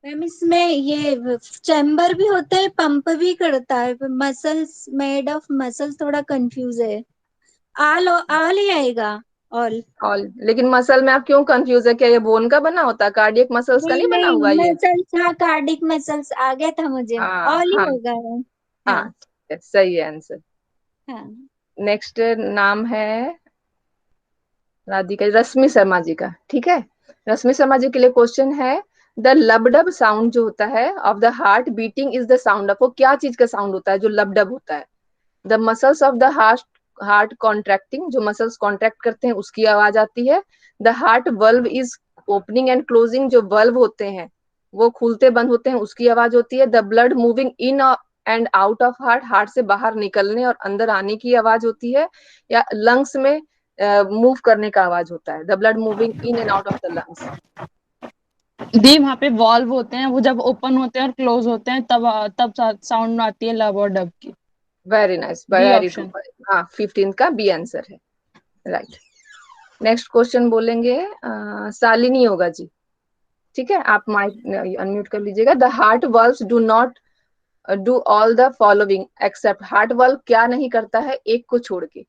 मैम इसमें ये चैम्बर भी होता है, पंप भी करता है, मसल्स, मेड ऑफ मसल्स, थोड़ा कंफ्यूज है। ऑल ही आएगा, ऑल। ऑल, लेकिन मसल में आप क्यों कंफ्यूज है? क्या ये बोन का बना होता है? कार्डियक मसल्स का नहीं नहीं बना नहीं, हुआ ये? मसल्स, हाँ कार्डिक मसल्स आ गया था मुझे, हाँ ऑल ही हाँ होगा मैम। हाँ, हाँ ठीक है, सही है आंसर। हाँ। नेक्स्ट नाम है राधिका, रश्मि शर्मा जी का, ठीक है। रश्मि शर्मा जी के लिए क्वेश्चन है, द लबडब साउंड जो होता है of the heart beating is the sound of, वो क्या चीज का साउंड होता है जो लबडब होता है? The muscles of the heart contracting, जो मसल्स कॉन्ट्रैक्ट करते हैं उसकी आवाज आती है। The heart valve is opening and closing, जो वल्व होते हैं वो खुलते बंद होते हैं उसकी आवाज होती है। The blood moving in and out of heart, heart से बाहर निकलने और अंदर आने की आवाज होती है। या लंग्स में मूव करने का आवाज होता है, the blood moving in and out of the lungs. दी वहाँ पे वॉल्व होते हैं, वो जब ओपन होते हैं और क्लोज होते हैं तब साउंड आती है लब और डब की। Very nice, be very option. Good. हाँ, 15 का बी आंसर है, राइट। नेक्स्ट क्वेश्चन बोलेंगे शालिनी होगा जी, ठीक है। आप माइक अनम्यूट कर लीजिएगा। The heart valves do not do all the following except, heart valve क्या नहीं करता है एक को छोड़ के?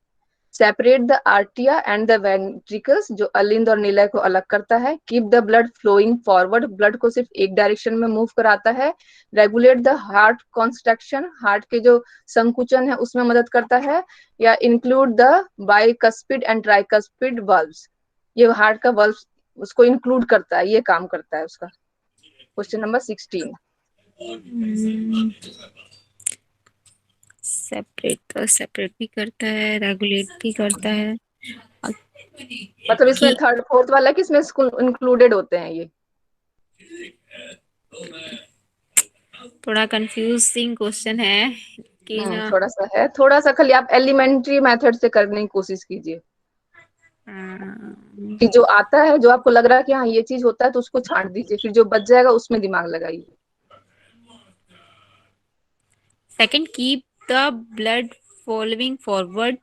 सेपरेट द आर्टिया एंड द वेंट्रिकल्स, जो अलिंद और निलय को अलग करता है। Keep the blood flowing forward, blood को सिर्फ एक डायरेक्शन में मूव कराता है। Regulate the heart construction, heart के जो संकुचन है उसमें मदद करता है। या include the bicuspid and tricuspid valves, ये हार्ट का वल्व उसको इंक्लूड करता है, ये काम करता है उसका। Question number 16। सेपरेट भी करता है, रेगुलेट भी करता है। मतलब इसमें थर्ड फोर्थ वाला किसमें इंक्लूडेड होते हैं ये? थोड़ा कंफ्यूजिंग क्वेश्चन है कि ना। थोड़ा सा है, थोड़ा सा खाली आप एलिमेंट्री मेथड से करने की कोशिश कीजिए कि जो आता है, जो आपको लग रहा है कि हाँ ये चीज होता है तो उसको छांट दीजिए, फिर जो बच जाएगा उसमें दिमाग लगाइए। Second, keep the blood following forward.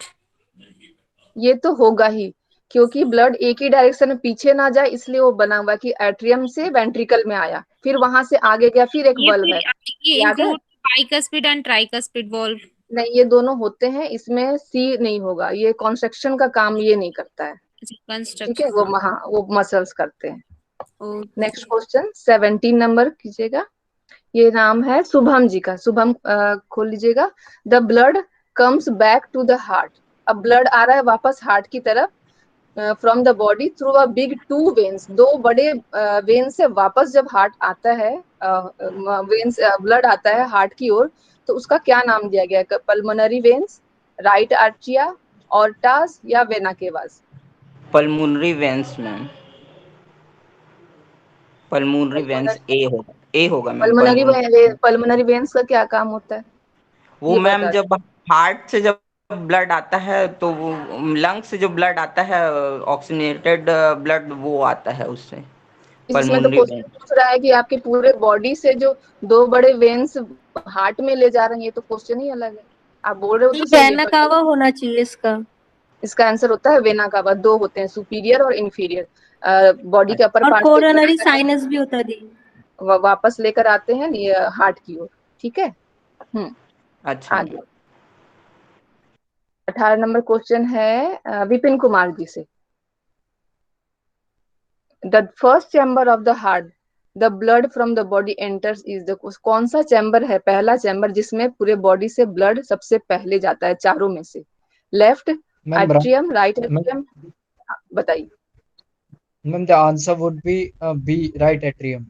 ये तो होगा ही, क्योंकि ब्लड एक ही डायरेक्शन में पीछे ना जाए, इसलिए वो बना हुआ कि एट्रियम से वेंट्रिकल में आया, फिर वहां से आगे गया, फिर एक ये वल्व है, ये याद है? Include bicuspid and tricuspid valve. नहीं, ये दोनों होते हैं, इसमें सी नहीं होगा, ये कंस्ट्रक्शन का काम ये नहीं करता है, ठीक है? वो मसल्स करते हैं। नेक्स्ट क्वेश्चन 17 नंबर कीजिएगा। ये नाम है शुभम जी का। शुभम खोल लीजिएगा। The blood comes back to the heart. अब ब्लड आ रहा है वापस हार्ट की तरफ from the body through a big two veins. दो बड़े वेन से वापस जब हार्ट आता है, वेन्स ब्लड आता है हार्ट की ओर, तो उसका क्या नाम दिया गया है? पल्मोनरी वेन्स, राइट आर्चिया, ऑर्टास या vena cavas? Pulmonary veins ma'am, pulmonary veins A होगा मैम। पल्मोनरी वेन्स का क्या काम होता है? वो मैम जब हार्ट से जब ब्लड आता है तो वो लंग से जो ब्लड आता है, ऑक्सीजनेटेड ब्लड वो आता है उससे। इसमें तो क्वेश्चन पूछ रहा है कि आपके पूरे बॉडी से जो दो बड़े वेन्स हार्ट में ले जा रहे हैं, ये तो क्वेश्चन ही अलग है। आप बोल रहे हो तो सही है, वेना कावा होना चाहिए इसका। इसका आंसर होता है वेना कावा। दो होते हैं, सुपीरियर और इंफीरियर, बॉडी के अपर और पार्ट कोरोनरी साइनस भी होता है दी। वापस लेकर आते हैं हार्ट की ओर, ठीक है? अच्छा। आगे 18 नंबर क्वेश्चन है विपिन कुमार जी से। The first chamber of the heart the blood from the body enters is the. कौन सा चैम्बर है, पहला चैम्बर जिसमें पूरे बॉडी से ब्लड सबसे पहले जाता है चारों में से? लेफ्ट एट्रियम, राइट एट्रियम, बताइए। Ma'am the answer would be B, right atrium.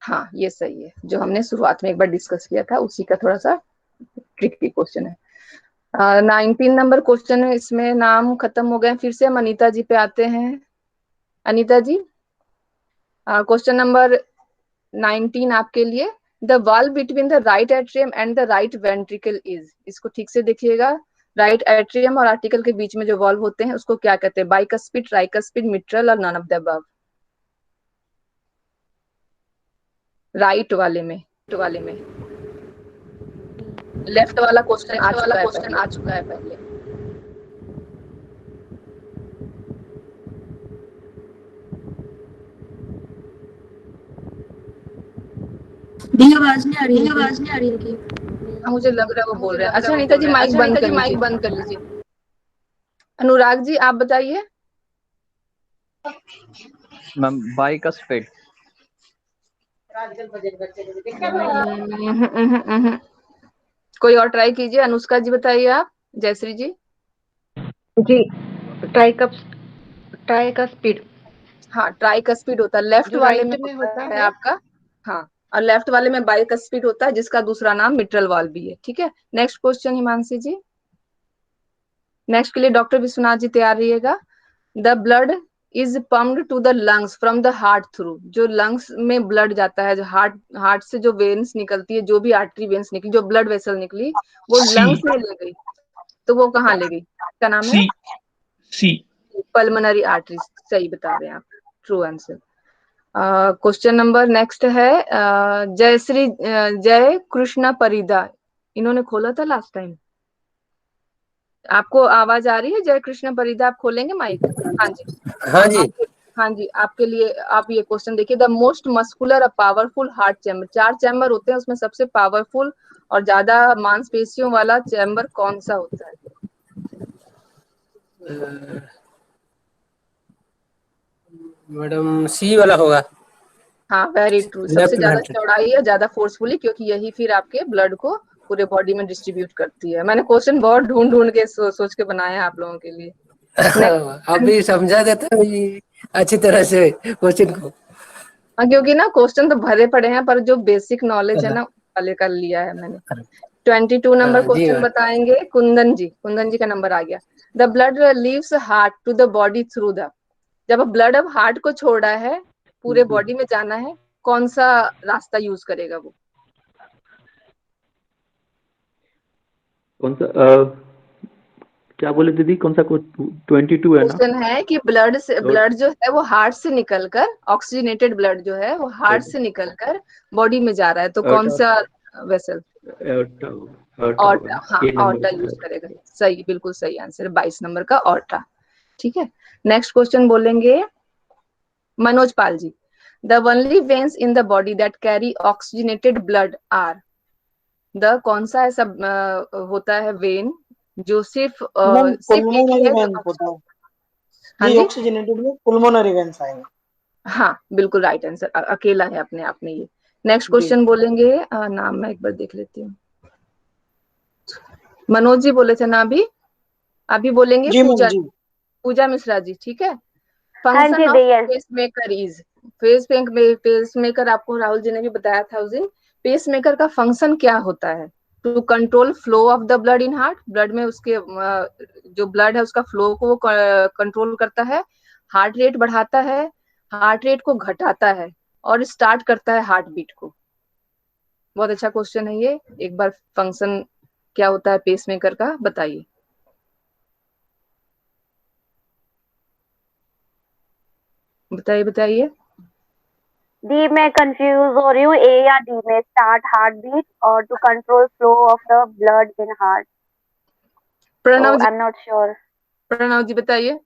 हाँ, ये सही है, जो हमने शुरुआत में एक बार डिस्कस किया था, उसी का थोड़ा सा ट्रिकी क्वेश्चन है। 19 नंबर क्वेश्चन है, इसमें नाम खत्म हो गए, फिर से हम अनीता जी पे आते हैं। अनीता जी, क्वेश्चन नंबर 19 आपके लिए। The valve between the right atrium and the right ventricle is. इसको ठीक से देखिएगा, राइट एट्रियम और आर्टिकल के बीच में जो वाल्व होते हैं उसको क्या कहते हैं? बाइकस्पिड, ट्राइकस्पिड, मिट्रल और none of the above? Right वाले में लेफ्ट वाला क्वेश्चन आ चुका है पहले। दी आवाज नहीं आ रही इनकी। मुझे लग रहा है वो बोल रहे हैं। अच्छा अनीता जी, माइक बंद कर लीजिए। अनुराग जी, आप बताइए। Ma'am bicuspid. कोई और ट्राई कीजिए। अनुष्का जी बताइए आप। जयश्री जी जी, ट्राइकस्पिड। हाँ, ट्राइकस्पिड होता है, लेफ्ट वाले में होता है आपका। हाँ, और लेफ्ट वाले में बाइकस्पिड होता है, जिसका दूसरा नाम मिट्रल वाल्व भी है, ठीक है? Next question Himanshi ji. Next के लिए डॉक्टर विश्वनाथ जी तैयार रहिएगा। The blood is pumped to the lungs from the heart through. जो लंग्स में ब्लड जाता है, जो हार्ट से जो वेन्स निकलती है, जो भी आर्टरी वेन्स निकली, जो ब्लड वेसल निकली, वो लंग्स में ले गई, तो वो कहाँ ले गई? क्या नाम है? Pulmonary artery. सही बता रहे हैं आप, true answer. Question number next है जयश्री जय कृष्णा परिदा। इन्होंने खोला था लास्ट टाइम। आपको आवाज आ रही है? जय कृष्ण परिदा, आप खोलेंगे माइक? हाँ जी, हाँ जी, आपके लिए आप ये क्वेश्चन देखिए। The most muscular powerful heart chamber. 4 chamber होते हैं, उसमें सबसे पावरफुल और ज्यादा मांसपेशियों वाला चैम्बर कौन सा होता है? मैडम सी वाला होगा। हाँ, वेरी ट्रू। सबसे ज्यादा चौड़ाई है, ज्यादा फोर्सफुली, क्योंकि यही फिर आपके ब्लड को पूरे बॉडी में डिस्ट्रीब्यूट करती है। मैंने क्वेश्चन बहुत ढूंढ के सोच के बनाया है आप लोगों के लिए। अभी समझा देता हूँ अच्छी तरह से क्वेश्चन को। हाँ, क्योंकि ना क्वेश्चन तो भरे पड़े हैं, पर जो बेसिक नॉलेज है ना वाले कर लिया है मैंने। 22 नंबर जी क्वेश्चन मैम। बताएंगे कुंदन जी का नंबर आ गया। The blood leaves heart to the body through the, जब ब्लड अब हार्ट को छोड़ रहा है, पूरे बॉडी में जाना है, कौन सा रास्ता यूज करेगा वो? कौन सा क्या बोले दीदी, कौन सा 22 है ना? क्वेश्चन है कि ब्लड जो है वो हार्ट से निकलकर, ऑक्सीजनेटेड ब्लड जो है वो हार्ट से निकलकर बॉडी में जा रहा है, तो कौन सा वेसल? ऑर्टा। हाँ, ऑर्टा यूज करेगा। सही, बिल्कुल सही आंसर, 22 नंबर का ऑर्टा। ठीक है, नेक्स्ट क्वेश्चन बोलेंगे Manoj Pal ji. The only veins in the body that carry oxygenated blood are, the कौन सा ऐसा होता है वेन जो सिर्फ सिर्फ एक ही पुल्मोनरी है वेन जो होता है। हाँ ये जी, ऑक्सीजनेटेड में पुल्मोनरी वेन्स आएगा। हाँ बिल्कुल राइट आंसर, अकेला है अपने आप में ये। नेक्स्ट जी। क्वेश्चन बोलेंगे नाम मैं एक बार देख लेती हूँ। मनोज जी बोले थे ना अभी? अभी बोलेंगे जी मैम पूजा जी। पूजा मिश्रा जी। ठीक है, हाँ फंक्शन जी ऑफ दिया। पेसमेकर इज, पेसमेकर आपको राहुल जी ने भी बताया था उस दिन। पेसमेकर का फंक्शन क्या होता है? To control flow of the blood in heart, blood में उसके जो ब्लड है उसका फ्लो को वो कंट्रोल करता है, हार्ट रेट बढ़ाता है, हार्ट रेट को घटाता है, और स्टार्ट करता है हार्ट बीट को। बहुत अच्छा क्वेश्चन है ये। एक बार फंक्शन क्या होता है पेसमेकर का बताइए। बताइए बताइए। डी में कंफ्यूज हो रही हूँ, ए या डी में, स्टार्ट हार्ट बीट और to control flow of the blood in heart. Pranav ji, I am not sure. Pranav ji बताइए।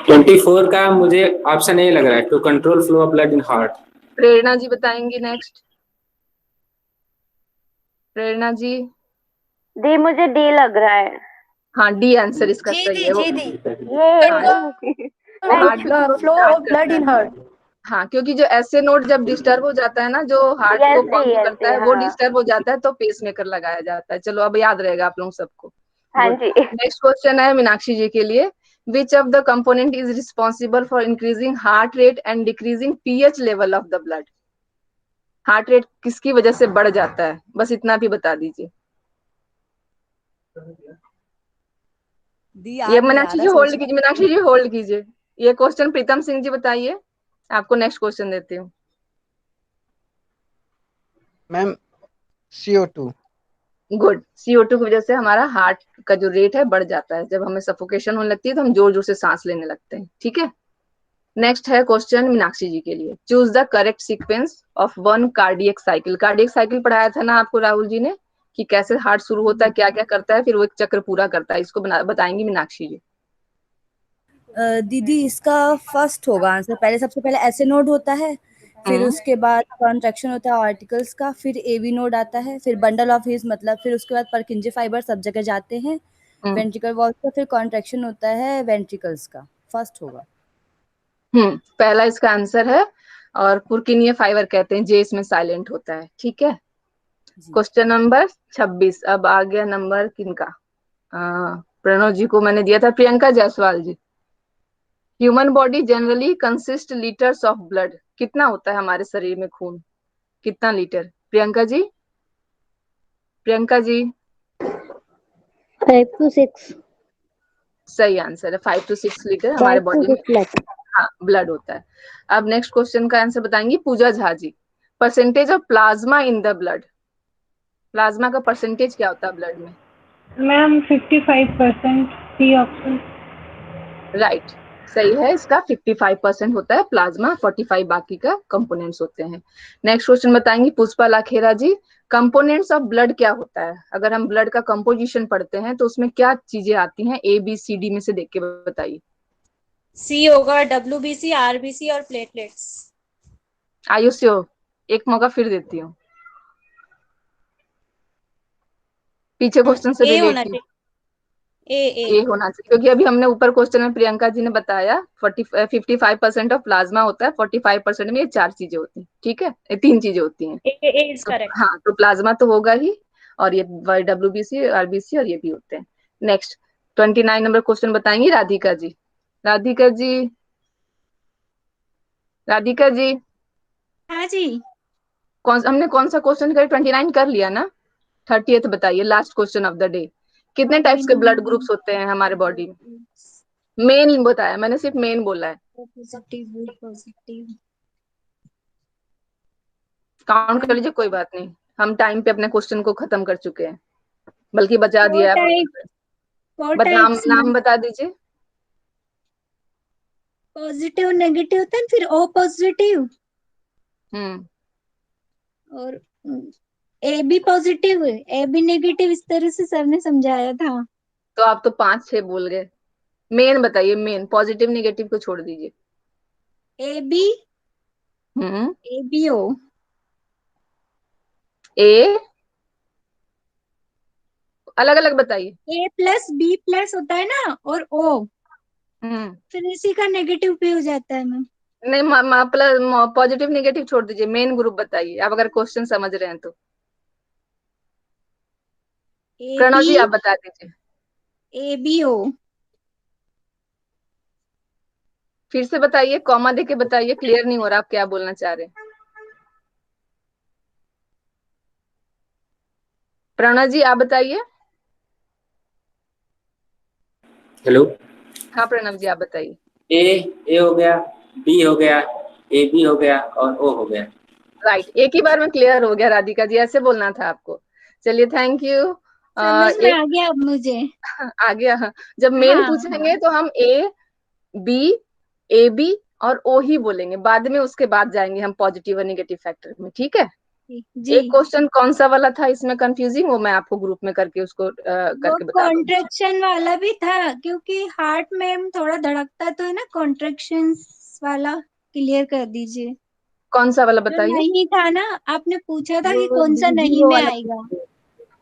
24 का मुझे ऑप्शन ए लग रहा है, to control flow of blood in heart. Prerna ji बताएंगी नेक्स्ट। प्रेरणा जी। डी, मुझे डी लग रहा है। हाँ, डी आंसर इसका सही है। वो flow of blood in heart. हाँ, क्योंकि जो ऐसे नोड जब डिस्टर्ब हो जाता है ना, जो हार्ट को पंप करता है, वो डिस्टर्ब हो जाता है, तो पेसमेकर लगाया जाता है। चलो अब याद रहेगा आप लोगों सबको। हाँ जी। नेक्स्ट क्वेश्चन है मीनाक्षी जी के लिए। विच of the component is responsible for increasing heart rate and decreasing pH level of the blood? Heart rate किसकी वजह से बढ़ जाता है, बस इतना भी बता दीजिए। ये मीनाक्षी जी होल्ड कीजिए, मीनाक्षी जी होल्ड कीजिए। ये क्वेश्चन प्रीतम सिंह जी बताइए। आपको नेक्स्ट क्वेश्चन देती हूँ। Ma'am CO2। गुड, CO2 की वजह से हमारा हार्ट का जो रेट है बढ़ जाता है। जब हमें सफोकेशन होने लगती है तो हम जोर जोर से सांस लेने लगते हैं। ठीक है, नेक्स्ट है क्वेश्चन मीनाक्षी जी के लिए। Choose the correct sequence of one cardiac cycle. Cardiac cycle पढ़ाया था ना आपको राहुल जी ने, कि कैसे हार्ट शुरू होता है, क्या क्या करता है, फिर वो एक चक्र पूरा करता है। इसको बताएंगी मीनाक्षी जी। दीदी इसका फर्स्ट होगा आंसर। पहले सबसे पहले एसे नोड होता है, फिर उसके बाद कॉन्ट्रैक्शन होता है आर्टिकल्स का, फिर एवी नोड आता है, फिर बंडल ऑफ हिज मतलब, फिर उसके बाद परकिंजे फाइबर सब जगह जाते हैं वेंट्रिकल वॉल का, फिर कॉन्ट्रैक्शन होता है वेंट्रिकल्स का। फर्स्ट होगा। पहला इसका आंसर है, और पुरकिनिया फाइबर कहते हैं, जे इसमें साइलेंट होता है। ठीक है, क्वेश्चन नंबर 26। अब आ गया नंबर किनका? प्रणव जी को मैंने दिया था, Priyanka Jaiswal ji. Human body generally consist litres of blood. कितना होता है हमारे शरीर में खून, कितना लीटर? प्रियंका जी, प्रियंका जी। 5 to 6। सही आंसर है, 5 to 6 लीटर हमारे बॉडी में हाँ ब्लड होता है। अब नेक्स्ट क्वेश्चन का आंसर बताएंगी Pooja Jha ji. Percentage of plasma in the blood. Plasma का परसेंटेज क्या होता है ब्लड में? Ma'am 55%, C option. राइट, सही है, इसका 55% होता है प्लाज्मा, 45 बाकी का कंपोनेंट्स होते हैं। नेक्स्ट क्वेश्चन बताएंगी पुष्पा लाखेरा जी। कंपोनेंट्स ऑफ ब्लड क्या होता है? अगर हम ब्लड का कंपोजिशन पढ़ते हैं तो उसमें क्या चीजें आती हैं? ABCD में से देख के बताइए। सी होगा, WBC, RBC और प्लेटलेट्स। आयुष्यो, एक मौका फिर देती हूँ, पीछे क्वेश्चन से रिलेटेड। ए होना चाहिए, क्योंकि अभी हमने ऊपर क्वेश्चन में प्रियंका जी ने बताया 55% ऑफ प्लाज्मा होता है, 45% में ये 4 चीजें होती हैं। ठीक है, ये 3 चीजें होती हैं। ए इज करेक्ट। हाँ, तो प्लाज्मा तो होगा ही, और ये WBC, RBC और ये भी होते हैं। नेक्स्ट 29 नंबर क्वेश्चन बताएंगी राधिका जी। राधिका जी, राधिका जी। हाँ जी। हमने कौन सा क्वेश्चन कर 29 कर लिया ना? 30th बताइए, last question of the day. कितने टाइप्स के ब्लड ग्रुप्स होते हैं हमारे बॉडी में? मेन बताया मैंने, सिर्फ मेन बोला है। पॉजिटिव पॉजिटिव काउंट कर लीजिए, कोई बात नहीं, हम टाइम पे अपने क्वेश्चन को खत्म कर चुके हैं, बल्कि बचा दिया है। नाम बता दीजिए। पॉजिटिव नेगेटिव होता है, फिर ओ पॉजिटिव और A B positive A B negative, इस तरह से सर ने समझाया था। तो आप तो 5-6 बोल गए। मेन बताइए, मेन पॉजिटिव नेगेटिव को छोड़ दीजिए। A B A B O ए अलग अलग बताइए। ए प्लस बी प्लस होता है ना, और ओ फिर इसी का नेगेटिव भी हो जाता है मैम। नहीं, प्लस पॉजिटिव नेगेटिव छोड़ दीजिए, मेन ग्रुप बताइए आप, अगर क्वेश्चन समझ रहे हैं तो। प्रणव जी आप बता दीजिए। ए बी ओ फिर से बताइए, कॉमा देके बताइए, क्लियर नहीं हो रहा आप क्या बोलना चाह रहे हैं। प्रणव जी आप बताइए। हेलो। हाँ प्रणव जी आप बताइए। ए हो गया, बी हो गया, ए बी हो गया और ओ हो गया। राइट, एक ही बार में क्लियर हो गया राधिका जी, ऐसे बोलना था आपको। चलिए थैंक यू। समझ में आ गया अब मुझे। आ गया। जब मेन पूछेंगे तो हम ए बी और ओ ही बोलेंगे, बाद में उसके बाद जाएंगे हम पॉजिटिव और नेगेटिव फैक्टर में, ठीक है जी। एक क्वेश्चन कौन सा वाला था इसमें कंफ्यूजिंग, वो मैं आपको ग्रुप में करके उसको करके बता दूंगी। कॉन्ट्रैक्शन वाला भी था, क्योंकि हार्ट में थोड़ा धड़कता तो है ना, कॉन्ट्रैक्शन वाला क्लियर कर दीजिए। कौन सा वाला बताइए? नहीं था ना, आपने पूछा था कि कौन सा नहीं में आएगा।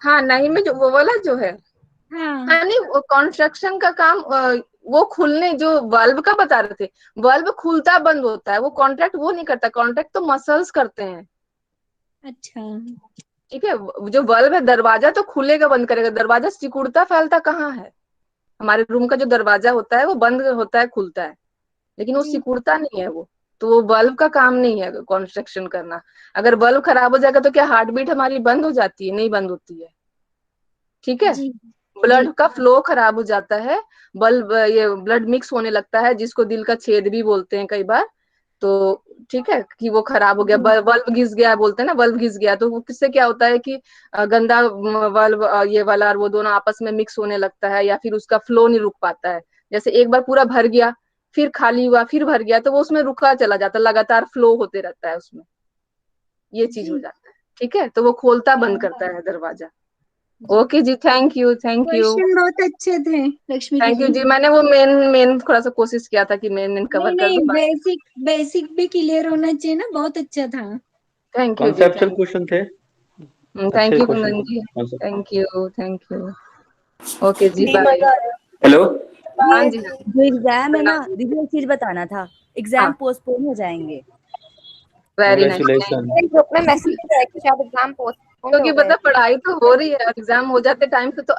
हाँ नहीं में जो वो वाला जो है, हाँ नहीं वो कॉन्स्ट्रक्शन का काम, वो खुलने जो वाल्व का बता रहे थे, वाल्व खुलता बंद होता है, वो कॉन्ट्रैक्ट वो नहीं करता, कॉन्ट्रैक्ट तो मसल्स करते हैं। अच्छा ठीक है, जो वाल्व है दरवाजा तो खुलेगा बंद करेगा, दरवाजा सिकुड़ता फैलता कहाँ है? हमारे रूम का जो दरवाजा होता है वो बंद होता है खुलता है, लेकिन वो सिकुड़ता नहीं है, वो तो वो बल्ब का काम नहीं है कंस्ट्रक्शन करना। अगर बल्ब खराब हो जाएगा तो क्या हार्ट बीट हमारी बंद हो जाती है? नहीं बंद होती है, ठीक है। ब्लड का फ्लो खराब हो जाता है, ये ब्लड मिक्स होने लगता है, जिसको दिल का छेद भी बोलते हैं कई बार, तो ठीक है कि वो खराब हो गया, बल्ब घिस गया बोलते हैं ना, बल्ब घिस गया, तो वो किससे क्या होता है कि गंदा बल्ब ये वाला और वो दोनों आपस में मिक्स होने लगता है, या फिर उसका फ्लो नहीं रुक पाता है। जैसे एक बार पूरा भर गया, फिर खाली हुआ, फिर भर गया, तो वो उसमें रुका चला जाता है, लगातार फ्लो होते रहता है उसमें, ये चीज हो जाता है, ठीक है। तो वो खोलता बंद करता है दरवाजा। ओके जी, थैंक यू क्वेश्चन बहुत अच्छे थे लक्ष्मी थैंक यू दीदी। जी। मैंने वो मेन थोड़ा सा कोशिश किया था कि मेन कवर कर दूं। बेसिक भी क्लियर होना चाहिए ना, बहुत अच्छा था। थैंक यू जी, कॉन्सेप्चुअल क्वेश्चन थे। Thank you Kundan ji, thank you. Okay जी, बाय। हेलो। हाँ जी, जो एग्जाम है ना दीदी, एक चीज बताना था, एग्जाम पोस्टपोन हो जाएंगे। Very nice. ग्रुप में मैसेज है कि शायद एग्जाम पोस्टपोन हो क्योंकि गए। पता पढ़ाई तो हो रही है, एग्जाम हो जाते टाइम पे तो